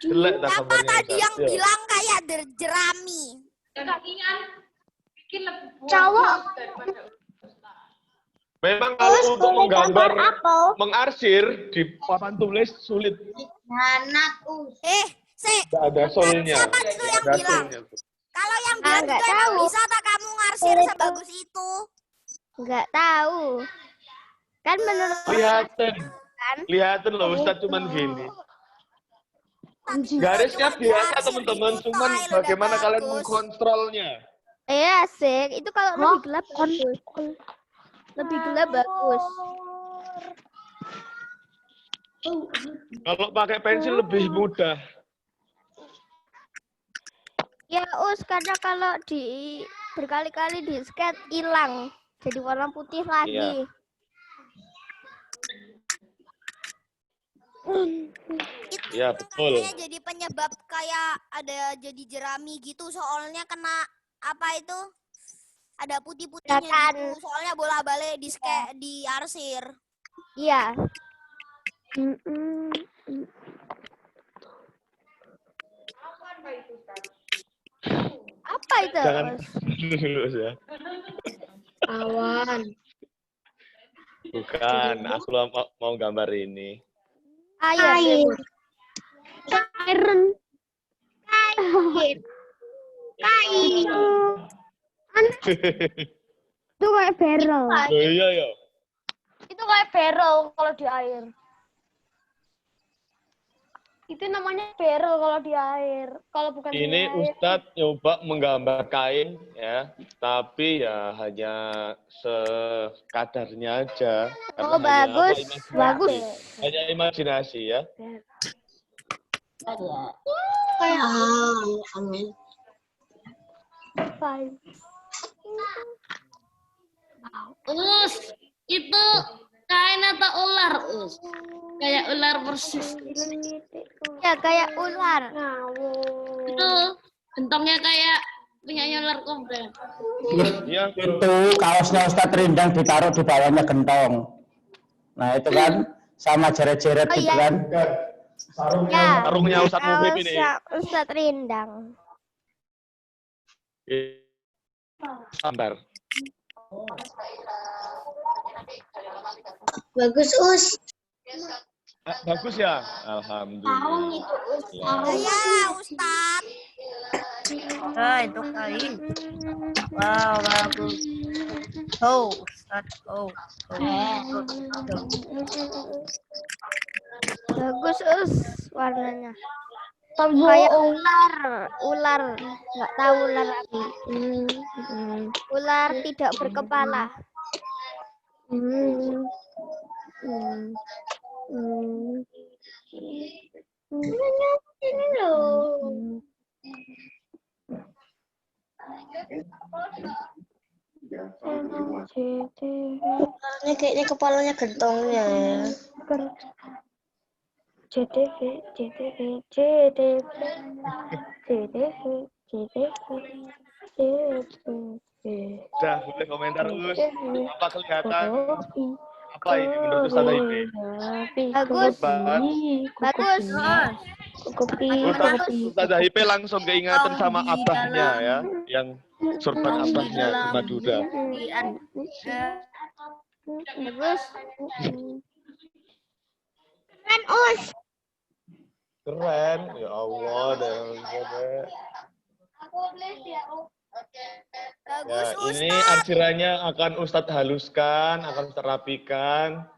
Jelek tak Siapa kabarnya tadi Ustadz? yang Yo. bilang kayak jerami? Cowok. Memang kalau untuk boleh gambar menggambar, apel. mengarsir di papan tulis sulit. Tidak ada solnya. Siapa itu yang Ada bilang? solnya. Kalau yang bilang nggak itu emang tahu. bisa tak kamu ngarsir sebagus itu? Nggak tahu. Kan menurut Kelihatan loh Ustadz cuman gini. Garisnya biasa teman-teman, cuman bagaimana kalian mengkontrolnya. asik. Itu kalau lebih gelap bagus. Lebih gelap bagus. Kalau pakai pensil lebih mudah. Ya karena kalau berkali-kali di sket hilang. Jadi warna putih lagi. Iya, betul. Kayaknya jadi penyebab kayak ada jadi jerami gitu soalnya kena apa itu? Ada putih-putihnya gitu. Soalnya bola-balik di arsir. Iya. Apa itu? Jangan dulu ya. Awan. Bukan, aku mau gambar ini. Air. Iron. Kain. Itu kayak barrel. Oh iya ya. Itu kayak barrel kalau di air. Itu namanya barrel kalau di air. Kalau bukan di Ini air. Ustadz nyoba menggambar kain ya, tapi ya hanya sekadarnya aja. Oh, Karena bagus. Bagus. Hanya imajinasi ya. Kayak amin. Fine. Itu kain atau ular, kayak ular persis. Ya, kayak ular. Itu bentuknya kayak punyanya ular kobra. Iya. Itu kaosnya Ustadz Rindang ditaruh di bawahnya gentong. Nah itu kan sama jeret-jeret gitu kan. Sarungnya Ustadz Muhib ini. Ustadz Rindang. Gambar. Bagus, Us. Bagus ya? Alhamdulillah. Ya, Ustadz. Itu kain. Wow, bagus. Oh, Ustadz. Oh. Bagus, warnanya. Kayak ular. Nggak tahu ular apa. Ular tidak berkepala. Ini loh. Ini kayaknya kepalanya gentongnya ya. Udah, boleh komentar Us. Apa kelihatan? Apa ini menurut Ustadz Haipe? Bagus. Bagus. Ustadz Haipe langsung keingatan sama abahnya ya, yang sorban abahnya di Madura. Bagus. Kan Us. Keren, ya Allah. Bagus, Ya, ini Ustadz. arsirannya akan Ustadz haluskan, akan Ustadz rapikan.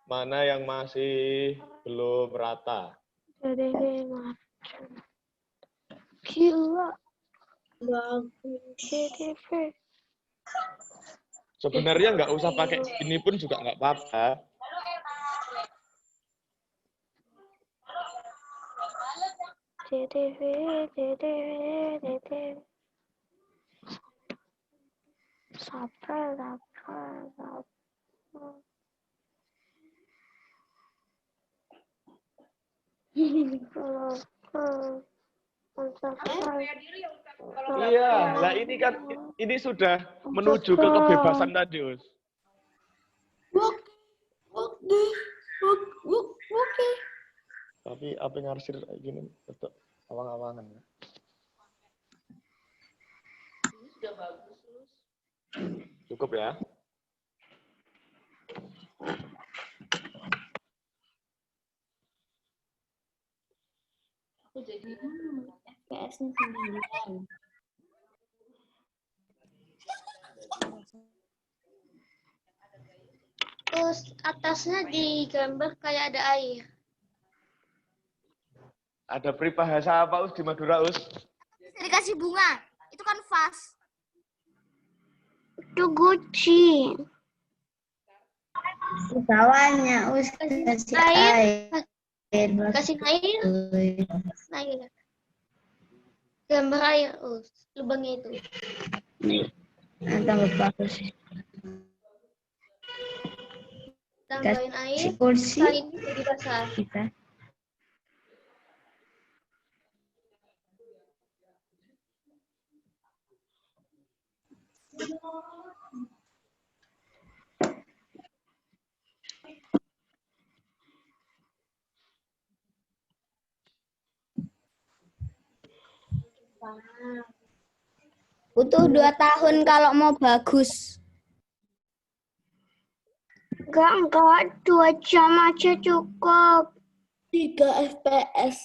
Mana yang masih belum rata. Gila. Sebenarnya nggak usah pakai ini pun juga nggak apa-apa. Iya, lah ini kan ini sudah menuju ke kebebasan tadi, Us. Tapi apa yang harus gini tetap awang-awangan ya. Sudah bagus, Lus. Cukup ya. Aku jadi FPS-nya 9. Terus atasnya digambar kayak ada air. Ada peribahasa apa, Us, di Madura, Us? Dikasih bunga. Itu kan vas. Itu Gucci. Di bawahnya us kasih air. Kasih air. Air. Gambar air, lubangnya itu. Tambah bagus. Tambahin air. Si kursi Kain jadi basah. kita. Butuh 2 tahun kalau mau bagus. Enggak, 2 jam aja cukup. 3 FPS.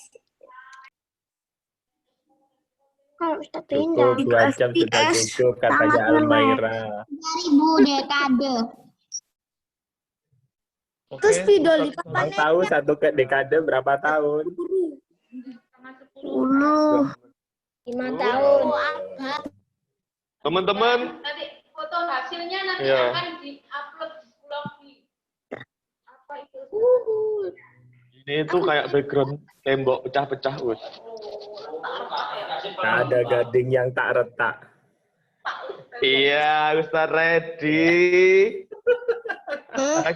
Kalau Ustaz Cukup Rindang. 2 jam sudah cukup, katanya Almaira. 1000 dekade. Terus Oke, video Ustaz. lipat Abang tahu satu dekade berapa tahun? 10. 5 tahun. Teman-teman, Nanti foto hasilnya nanti Iya. akan di-upload di blog. Apa itu? ini tuh kayak background tembok pecah-pecah, Us. Ada gading yang tak retak. Iya, Ustaz Reddy.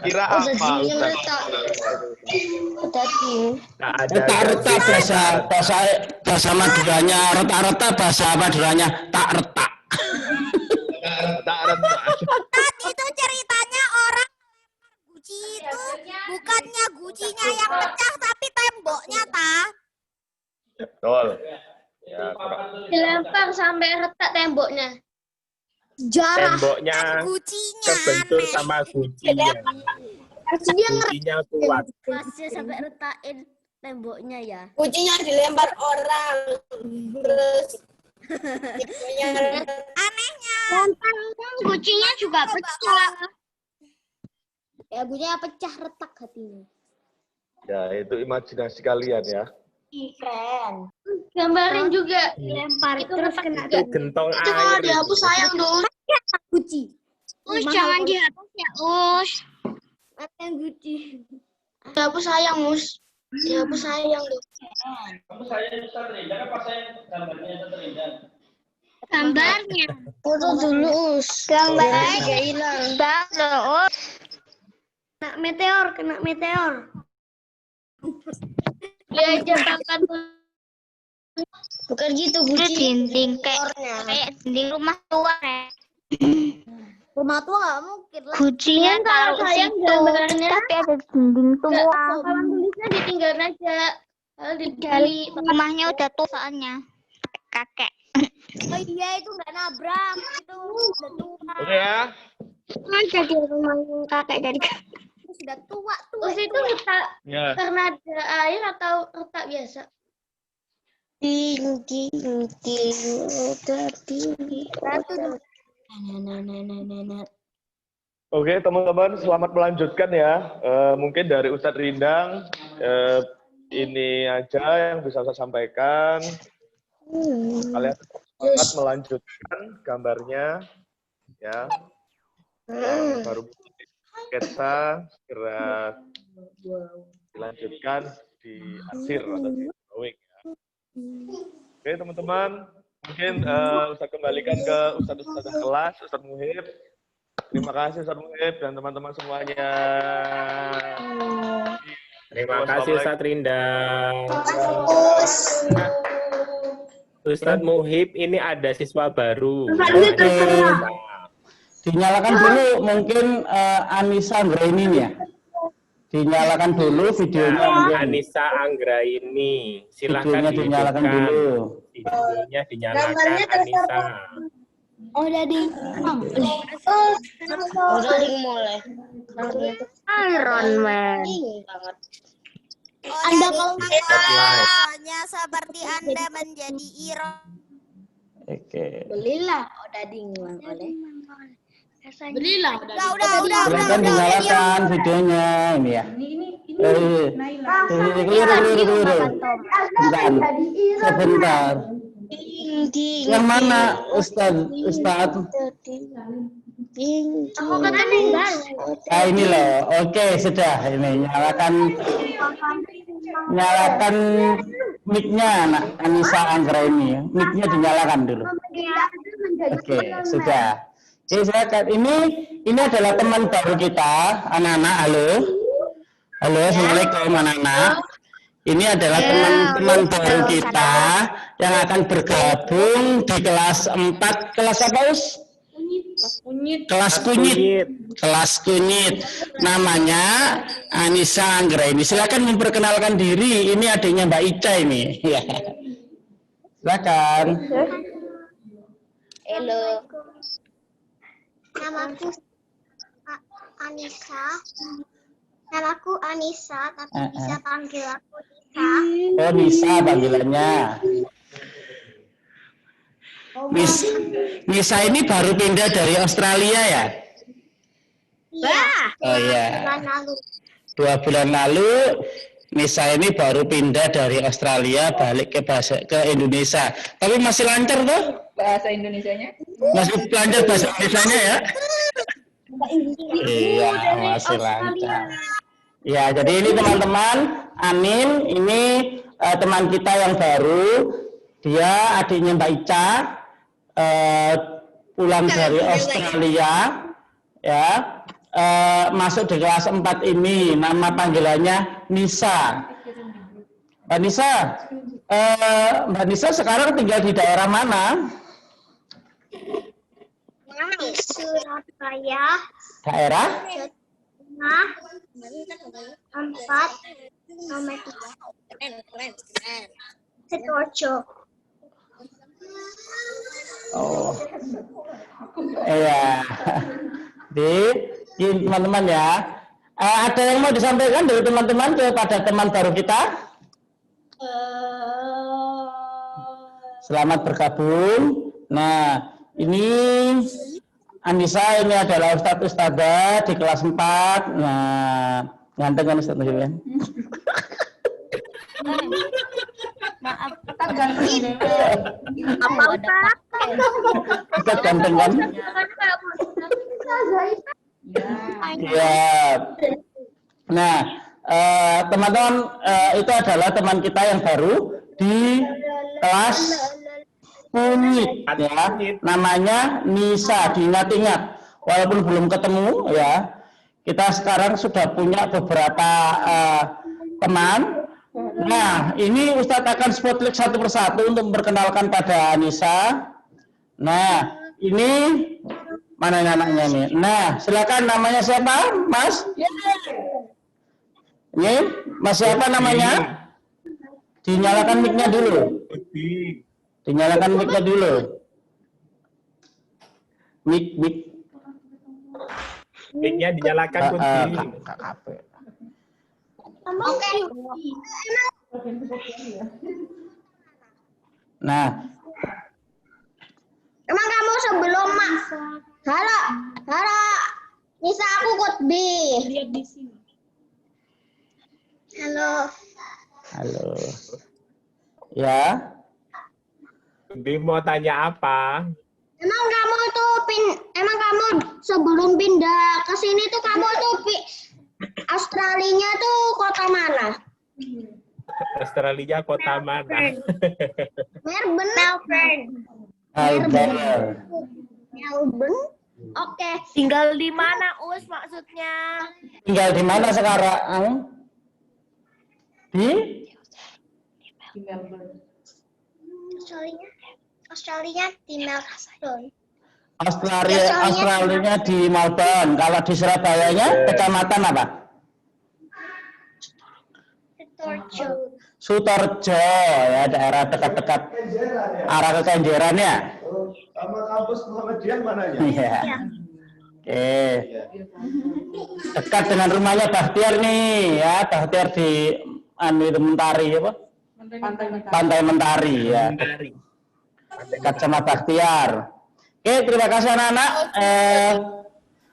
Kira apa, Ustaz? Tak ada Retak-retak gading. bahasa Maduranya, retak-retak bahasa Maduranya tak retak. Tak retak. Tat, itu ceritanya orang Gucci itu bukannya Gucci-nya yang pecah tapi temboknya, ta. Betul. Ya, kurang. Dilempar sampai retak temboknya. Jarah Temboknya Gucci-nya kebentur aneh. sama gucinya. Gucinya kuat. Masih sampai retakin temboknya ya. Kucingnya dilempar orang. Terus Anehnya. Gucinya juga pecah. Ya Gucci-nya pecah retak hatinya. Ya, itu imajinasi kalian ya. Keren. Gambarin juga. Lempar Itu terus retak kena Itu gentong Itu kalau air. dihapus sayang dong. Gucci. Jangan dihapus ya, Us. Yang Gucci. Dihapus sayang, Us. Dihapus sayang dong. Kamu saya Ustaz Rinda, apa saya gambarnya Ustaz Rinda? Gambarnya. foto dulu us. Gambarnya Gak hilang. Bang loh, Us. Kena meteor. Dia jatuhkan Bukan gitu ke kucing. dinding kayak dinding rumah tua. Rumah tua nggak mungkin lah. Kucingnya taruh situ, tapi ada dinding tua. Kawan Tulisnya ditinggal aja. Kalau digali rumahnya udah tua soalnya. Kakek. Oh iya itu nggak nabrak itu udah tua. Oke ya. Jadi rumah kakek dari Itu sudah tua tuh. Terus itu retak Ya. karena ada air atau retak biasa? Tinggi, udah tinggi. Oke, teman-teman, selamat melanjutkan ya. Mungkin dari Ustadz Rindang, ini aja yang bisa saya sampaikan. Kalian semangat melanjutkan gambarnya, ya. Yang baru sketsa segera dilanjutkan di akhir atau di drawing. Ya. Oke, teman-teman, Mungkin Ustaz kembalikan ke Ustaz kelas, Ustaz Muhib. Terima kasih Ustaz Muhib dan teman-teman semuanya. Terima kasih Ustaz Rinda. Bagus. Ustaz Muhib, ini ada siswa baru. Oke. Dinyalakan dulu mungkin Anissa Anggraini ya. Dinyalakan dulu videonya mungkin. Anissa Anggraini. Silakan Videonya dinyalakan dulu. Videonya dinyalakan Anissa. Oh, jadi mulai. Iron Man. Anda kalau seperti Anda menjadi Iron. Oke. Belilah odading oleh. Belilah. Udah. Silakan dinyalakan videonya ini ya. Keliru. Sebentar. Yang mana Ustaz? Aku ketinggalan. Ah ini loh. Oke, sudah ini nyalakan mic-nya anak Anissa Anggraini. Mic-nya dinyalakan dulu. Oke, sudah. Oke, silakan. Ini adalah teman baru kita, anak-anak. Halo. Halo, assalamualaikum anak-anak. Ini adalah teman-teman baru kita yang akan bergabung di kelas 4. Kelas apa, Us? Kelas kunyit. Kelas kunyit. Namanya Anissa Anggraini. Silakan memperkenalkan diri. Ini adiknya Mbak Ica ini. Ya. Silakan. Halo. Namaku Anissa. Namaku Anissa, tapi bisa panggil aku Nisa. Oh, Nisa panggilannya. Nisa ini baru pindah dari Australia ya? Iya. Oh iya. 2 bulan lalu Nisa ini baru pindah dari Australia balik ke Indonesia. Tapi masih lancar tuh? Bahasa Indonesianya? Masih lancar bahasa Indonesianya ya? Iya, masih lancar. Ya, jadi ini teman-teman, Anin, ini teman kita yang baru. Dia adiknya Mbak Ica, pulang dari Australia, ya, masuk di kelas 4 ini. Nama panggilannya Nisa. Mbak Nisa sekarang tinggal di daerah mana? Di Surabaya. Daerah? Nah, 4 nomor 3. Sidoarjo. Oh, iya. Di teman-teman ya. Ada yang mau disampaikan dari teman-teman kepada teman baru kita? Selamat bergabung. Nah, ini Anissa ini adalah Ustadzah di kelas 4. Nah, ganteng kan Ustadz ya? Maaf, kita ganteng. Apa Ustaz? Ustadz ganteng kan? Ya. Nah, teman-teman, itu adalah teman kita yang baru di kelas kunyit ya, namanya Nisa. Diingat-ingat, walaupun belum ketemu ya, kita sekarang sudah punya beberapa teman. Nah, ini Ustadz akan spotlight satu persatu untuk memperkenalkan pada Nisa. Nah, ini mana anaknya nih? Nah, silakan, namanya siapa, Mas? Ini Mas siapa namanya? Dinyalakan mic-nya dulu. Dinyalakan mic-nya dulu. Mic. Mic-nya dinyalakan kunci. Oke. Nah, Emang kamu sebelum Halo. Nisa, aku kod B. Lihat di sini. Halo. Ya. Bi mau tanya apa? Emang kamu sebelum pindah ke sini tuh kamu tuh Australinya tuh kota mana? Australia kota mana? Melbourne. Melbourne. Oke. Tinggal di mana, Us, maksudnya? Tinggal di mana sekarang? Di Australia di Melbourne. Australia di Melbourne. Kalau di Surabaya-nya kecamatan apa? Sutorjo, ya, daerah dekat-dekat arah ke Kenjeran ya. Sama kampus Muhammadiyah mananya? Iya. Oke. Dekat dengan rumahnya Bahtiar nih, ya. Bahtiar di Mentari apa? Pantai Mentari ya. Dekat sama Bahtiar. Oke, terima kasih anak-anak.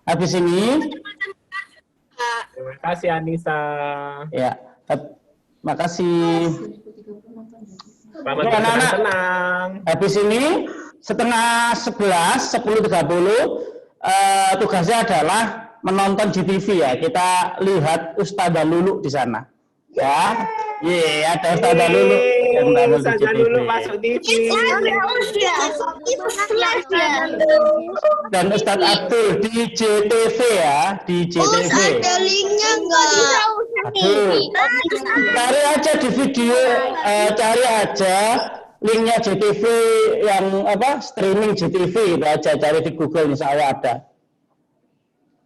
Habis ini. Terima kasih Anissa. Ya. Terima kasih. Selamat bersenang-senang. Habis ini setengah 11, 10.30 tugasnya adalah menonton GTV ya. Kita lihat Ustazah Lulu di sana. Ya. Iya, ada Ustazah Lulu yang tampil di Ustazah GTV. Lulu masuk TV. Dan Ustadz Abdul di JTV ya, di JTV. Ada linknya nggak? Cari aja di video, cari aja linknya JTV yang apa streaming JTV itu aja, cari di Google insya Allah ada.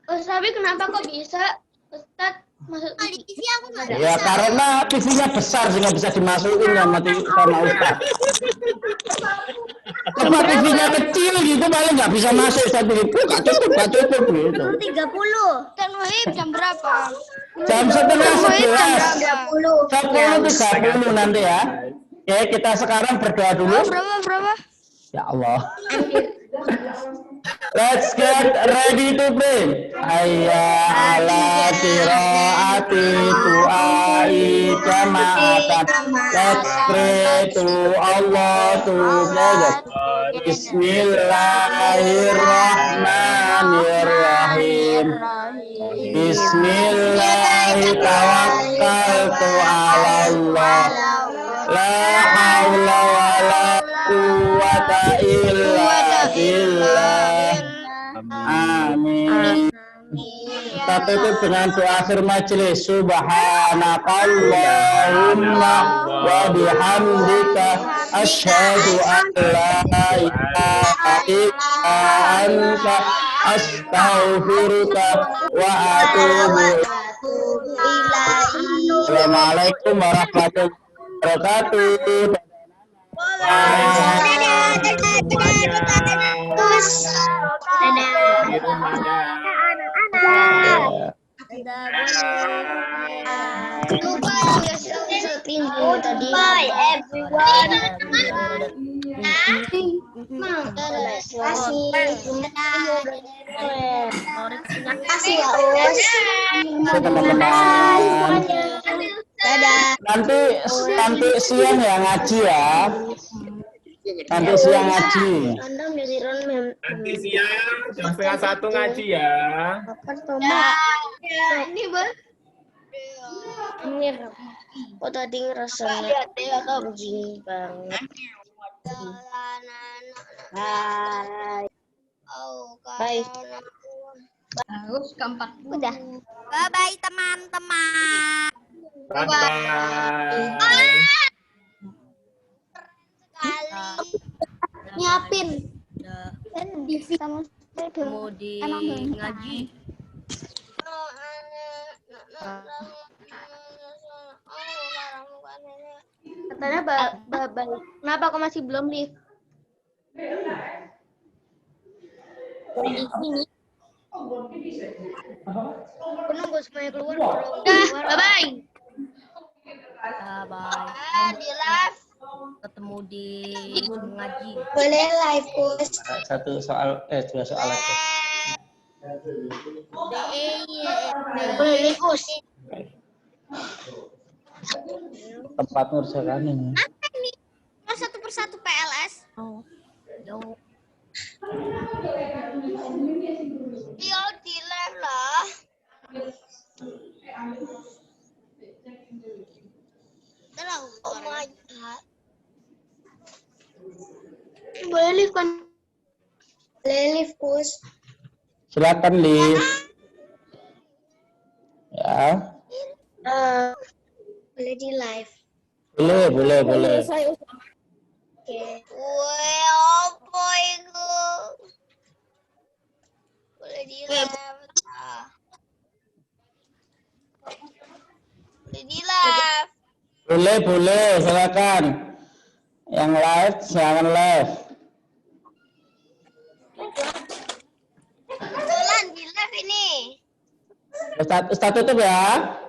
Tapi kenapa kok bisa Ustadz masuk Di TV aku nggak Ya karena TV-nya besar sehingga bisa dimasukin sama Ustadz. Cuma TV-nya kecil gitu paling nggak bisa masuk satu itu, nggak cukup gitu. 30. Dan Wahib jam berapa? Jam setengah 11. 10.30 nanti ya. Oke, kita sekarang berdoa dulu. Berapa? Ya Allah. Let's get ready to pray. Hayya ala qiraati tu'ai jama'atan. Let's pray to Allah together. Bismillahirrahmanirrahim. Bismillahirrahmanirrahim. Allah. La haula wa la quwwata illa billah. Amin. Kita tutup dengan doa akhir majelis. Subhanakallahumma wa bihamdika asyhadu an la ilaha illa anta astaghfiruka wa atubu ilaik. Assalamualaikum warahmatullahi wabarakatuh. Di rumahnya. Bye everyone. Kasih ya Us. Nanti siang ya ngaji ya. Nanti siang ngaji. Nanti siang jam 12:30 ngaji ya. Ini Bang. Ini kok tadi ngerasanya anjing banget. Bye. Harus keempat. Udah. Bye-bye teman-teman. Bye-bye. Nyiapin. Mau di ngaji. Katanya kenapa kok masih belum lift? Penunggu semuanya keluar. Bye-bye. Bye. Di live. Ketemu di ngaji. Boleh live Us. Dua soal aja. Boleh live Us. Tempat ngerjakan ini. Apa nih? Satu persatu PLS. Oh. Yo di live lah. Live, Gus. Silakan Liv. Ya, Boleh di live. boleh. Oke. Woi, apa itu? Boleh di live. Boleh di live. Boleh, silakan. Yang live, silakan live. Kebetulan di live ini. Ustaz tutup ya.